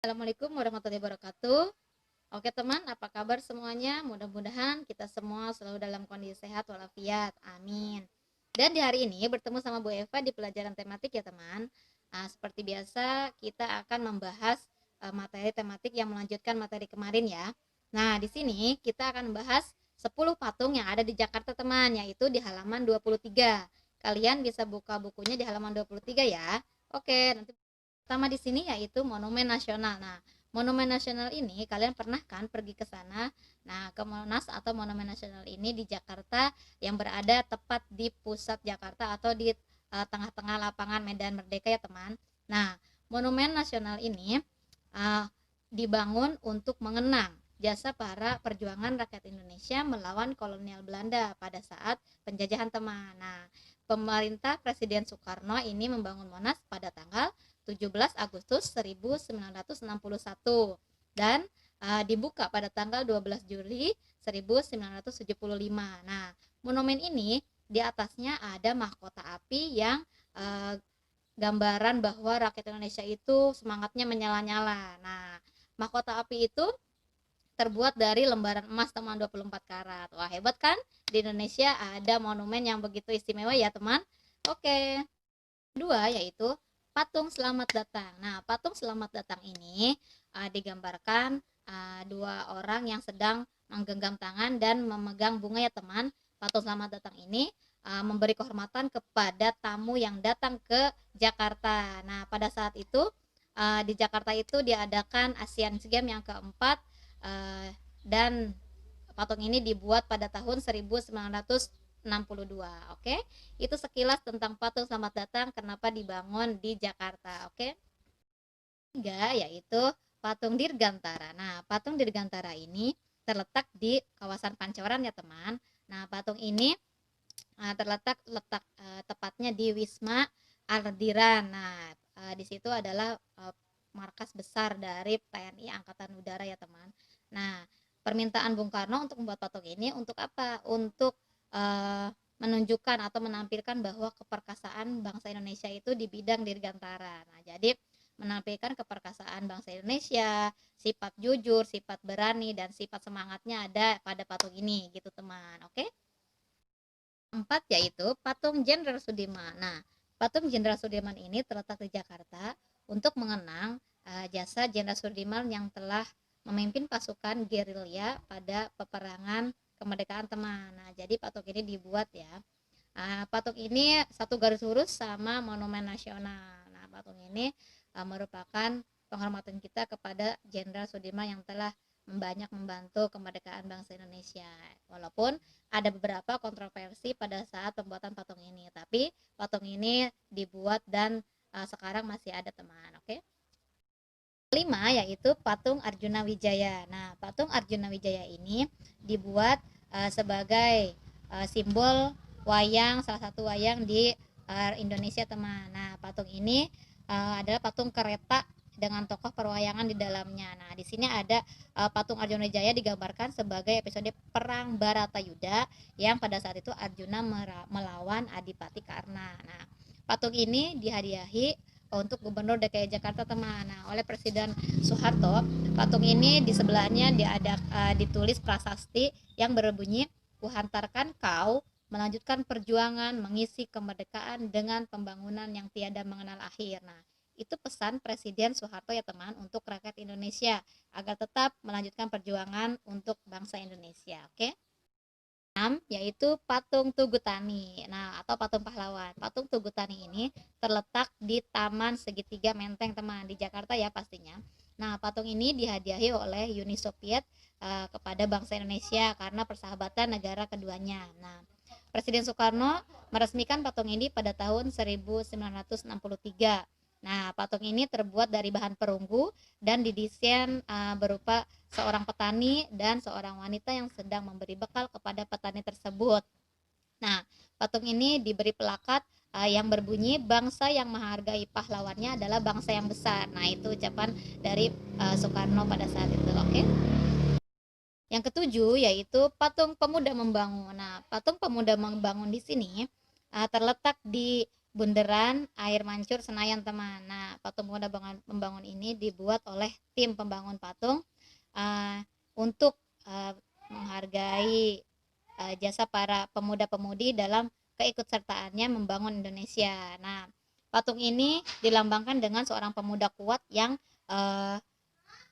Assalamualaikum warahmatullahi wabarakatuh. Oke teman, apa kabar semuanya? Mudah-mudahan kita semua selalu dalam kondisi sehat walafiat. Amin. Dan di hari ini bertemu sama Bu Eva di pelajaran tematik ya teman. Seperti biasa kita akan membahas materi tematik yang melanjutkan materi kemarin ya. Nah, di sini kita akan membahas 10 patung yang ada di Jakarta teman, yaitu di halaman 23. Kalian bisa buka bukunya di halaman 23 ya. Oke, nanti pertama di sini yaitu Monumen Nasional. Nah, Monumen Nasional ini kalian pernah kan pergi ke sana? Nah, ke Monas atau Monumen Nasional ini di Jakarta yang berada tepat di pusat Jakarta atau di tengah-tengah lapangan Medan Merdeka ya teman. Nah, Monumen Nasional ini uh, dibangun untuk mengenang jasa para perjuangan rakyat Indonesia melawan kolonial Belanda pada saat penjajahan teman. Nah, pemerintah Presiden Soekarno ini membangun Monas pada tanggal 17 Agustus 1961 dan dibuka pada tanggal 12 Juli 1975. Nah, monumen ini di atasnya ada mahkota api yang gambaran bahwa rakyat Indonesia itu semangatnya menyala-nyala. Nah, mahkota api itu terbuat dari lembaran emas teman 24 karat. Wah, hebat kan? Di Indonesia ada monumen yang begitu istimewa ya, teman. Oke. Kedua yaitu patung selamat datang. Nah, patung selamat datang ini digambarkan dua orang yang sedang menggenggam tangan dan memegang bunga ya teman. Patung selamat datang ini memberi kehormatan kepada tamu yang datang ke Jakarta. Nah, pada saat itu di Jakarta itu diadakan Asian Games yang keempat dan patung ini dibuat pada tahun 1962. Oke, itu sekilas tentang patung selamat datang kenapa dibangun di Jakarta. Oke, tiga yaitu patung Dirgantara. Nah, patung Dirgantara ini terletak di kawasan Pancoran ya teman. Nah, patung ini terletak tepatnya di Wisma Ardiran. Nah, di situ adalah markas besar dari TNI Angkatan Udara ya teman. Nah, permintaan Bung Karno untuk membuat patung ini untuk apa? Untuk menunjukkan atau menampilkan bahwa keperkasaan bangsa Indonesia itu di bidang dirgantara. Nah, jadi menampilkan keperkasaan bangsa Indonesia, sifat jujur, sifat berani, dan sifat semangatnya ada pada patung ini gitu teman. Oke. Empat yaitu patung Jenderal Sudirman. Nah, patung Jenderal Sudirman ini terletak di Jakarta untuk mengenang jasa Jenderal Sudirman yang telah memimpin pasukan gerilya pada peperangan kemerdekaan teman. Nah, jadi patung ini dibuat ya. Patung ini satu garis lurus sama Monumen Nasional. Nah, patung ini merupakan penghormatan kita kepada Jenderal Sudirman yang telah banyak membantu kemerdekaan bangsa Indonesia. Walaupun ada beberapa kontroversi pada saat pembuatan patung ini, tapi patung ini dibuat dan sekarang masih ada teman. Oke. Kelima yaitu patung Arjuna Wijaya. Nah, patung Arjuna Wijaya ini dibuat sebagai simbol wayang, salah satu wayang di Indonesia teman. Nah, patung ini adalah patung kereta dengan tokoh perwayangan di dalamnya. Nah, di sini ada patung Arjuna Wijaya digambarkan sebagai episode perang Baratayuda yang pada saat itu Arjuna melawan Adipati Karna. Nah, patung ini dihadiahi untuk Gubernur DKI Jakarta teman. Nah, oleh Presiden Soeharto, patung ini di sebelahnya ditulis prasasti yang berbunyi, "Kuhantarkan kau melanjutkan perjuangan mengisi kemerdekaan dengan pembangunan yang tiada mengenal akhir." Nah, itu pesan Presiden Soeharto ya teman untuk rakyat Indonesia agar tetap melanjutkan perjuangan untuk bangsa Indonesia. Oke. 6 yaitu patung Tugu Tani. Nah, atau patung pahlawan. Patung Tugu Tani ini terletak di Taman Segitiga Menteng teman di Jakarta ya pastinya. Nah, patung ini dihadiahi oleh Uni Soviet kepada bangsa Indonesia karena persahabatan negara keduanya. Nah, Presiden Soekarno meresmikan patung ini pada tahun 1963. Nah, patung ini terbuat dari bahan perunggu dan didesain berupa seorang petani dan seorang wanita yang sedang memberi bekal kepada petani tersebut. Nah, patung ini diberi pelakat yang berbunyi, "Bangsa yang menghargai pahlawannya adalah bangsa yang besar." Nah, itu ucapan dari Soekarno pada saat itu. Oke. Yang ketujuh yaitu patung Pemuda Membangun. Nah, patung Pemuda Membangun di sini terletak di Bundaran Air Mancur Senayan teman. Nah, patung pemuda pembangun ini dibuat oleh tim pembangun patung untuk menghargai jasa para pemuda-pemudi dalam keikutsertaannya membangun Indonesia. Nah, patung ini dilambangkan dengan seorang pemuda kuat yang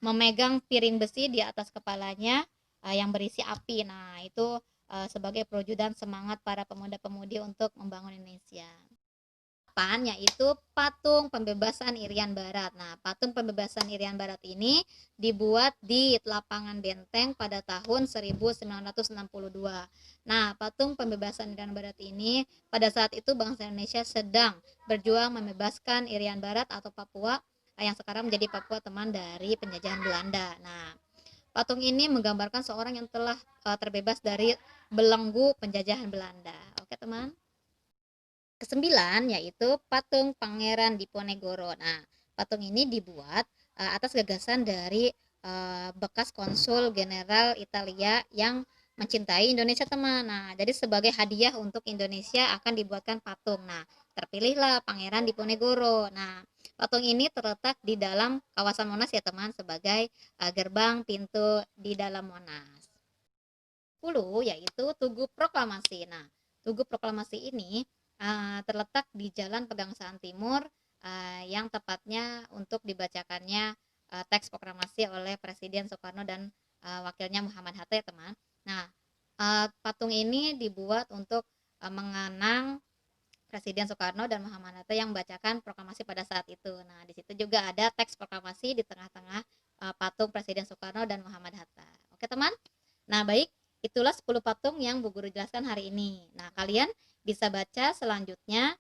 memegang piring besi di atas kepalanya yang berisi api. Nah, itu sebagai perwujudan semangat para pemuda-pemudi untuk membangun Indonesia. Yaitu patung pembebasan Irian Barat. Nah, patung pembebasan Irian Barat ini dibuat di lapangan Benteng pada tahun 1962. Nah, patung pembebasan Irian Barat ini pada saat itu bangsa Indonesia sedang berjuang membebaskan Irian Barat atau Papua yang sekarang menjadi Papua teman dari penjajahan Belanda. Nah, patung ini menggambarkan seorang yang telah terbebas dari belenggu penjajahan Belanda. Oke, teman. Kesembilan yaitu patung Pangeran Diponegoro. Nah, patung ini dibuat atas gagasan dari bekas konsul Jenderal Italia yang mencintai Indonesia teman. Nah, jadi sebagai hadiah untuk Indonesia akan dibuatkan patung. Nah, terpilihlah Pangeran Diponegoro. Nah, patung ini terletak di dalam kawasan Monas ya teman, sebagai gerbang pintu di dalam Monas. 10 yaitu Tugu Proklamasi. Nah, Tugu Proklamasi ini terletak di Jalan Pegangsaan Timur yang tepatnya untuk dibacakannya teks proklamasi oleh Presiden Soekarno dan wakilnya Muhammad Hatta ya teman. Nah, patung ini dibuat untuk mengenang Presiden Soekarno dan Muhammad Hatta yang membacakan proklamasi pada saat itu. Nah, di situ juga ada teks proklamasi di tengah-tengah patung Presiden Soekarno dan Muhammad Hatta. Oke teman? Nah, baik, itulah 10 patung yang Bu Guru jelaskan hari ini. Nah, kalian bisa baca selanjutnya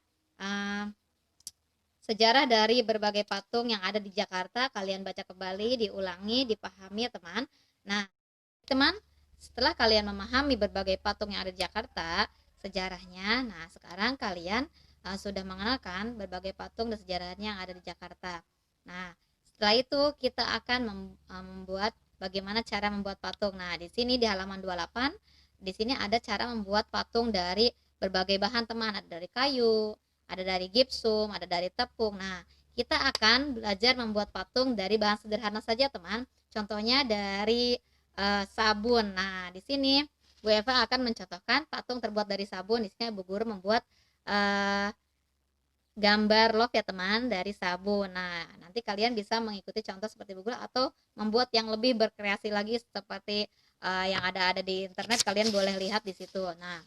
sejarah dari berbagai patung yang ada di Jakarta. Kalian baca kembali, diulangi, dipahami ya teman. Nah, teman, setelah kalian memahami berbagai patung yang ada di Jakarta, sejarahnya, nah sekarang kalian sudah mengenalkan berbagai patung dan sejarahnya yang ada di Jakarta. Nah, setelah itu kita akan membuat bagaimana cara membuat patung. Nah, di sini di halaman 28, di sini ada cara membuat patung dari berbagai bahan teman, ada dari kayu, ada dari gipsum, ada dari tepung. Nah, kita akan belajar membuat patung dari bahan sederhana saja teman. Contohnya dari sabun. Nah, di sini Bu Eva akan mencontohkan patung terbuat dari sabun. Di sini Bu Guru membuat gambar love ya teman dari sabun. Nah, nanti kalian bisa mengikuti contoh seperti Bu Guru atau membuat yang lebih berkreasi lagi seperti yang ada di internet. Kalian boleh lihat di situ. Nah,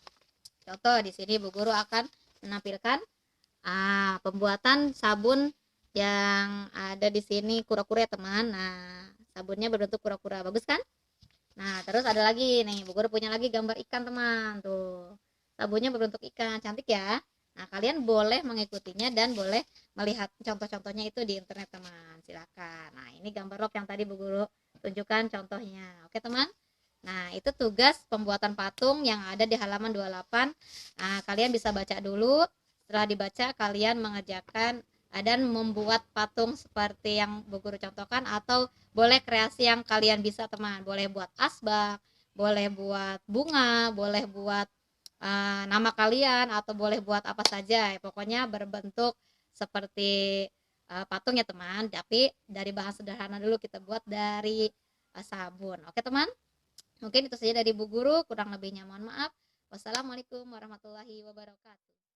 contoh di sini Bu Guru akan menampilkan pembuatan sabun yang ada di sini kura-kura ya teman. Nah, sabunnya berbentuk kura-kura. Bagus kan? Nah, terus ada lagi nih, Bu Guru punya lagi gambar ikan teman. Tuh, sabunnya berbentuk ikan, cantik ya. Nah, kalian boleh mengikutinya dan boleh melihat contoh-contohnya itu di internet teman. Silakan. Nah, ini gambar rok yang tadi Bu Guru tunjukkan contohnya. Oke teman? Nah, itu tugas pembuatan patung yang ada di halaman 28. Nah, kalian bisa baca dulu. Setelah dibaca, kalian mengerjakan dan membuat patung seperti yang Bu Guru contohkan, atau boleh kreasi yang kalian bisa teman. Boleh buat asbak, boleh buat bunga, boleh buat nama kalian, atau boleh buat apa saja. Pokoknya berbentuk seperti patung ya teman. Tapi dari bahan sederhana dulu, kita buat dari sabun. Oke teman? Mungkin itu saja dari Bu Guru, kurang lebihnya mohon maaf. Wassalamualaikum warahmatullahi wabarakatuh.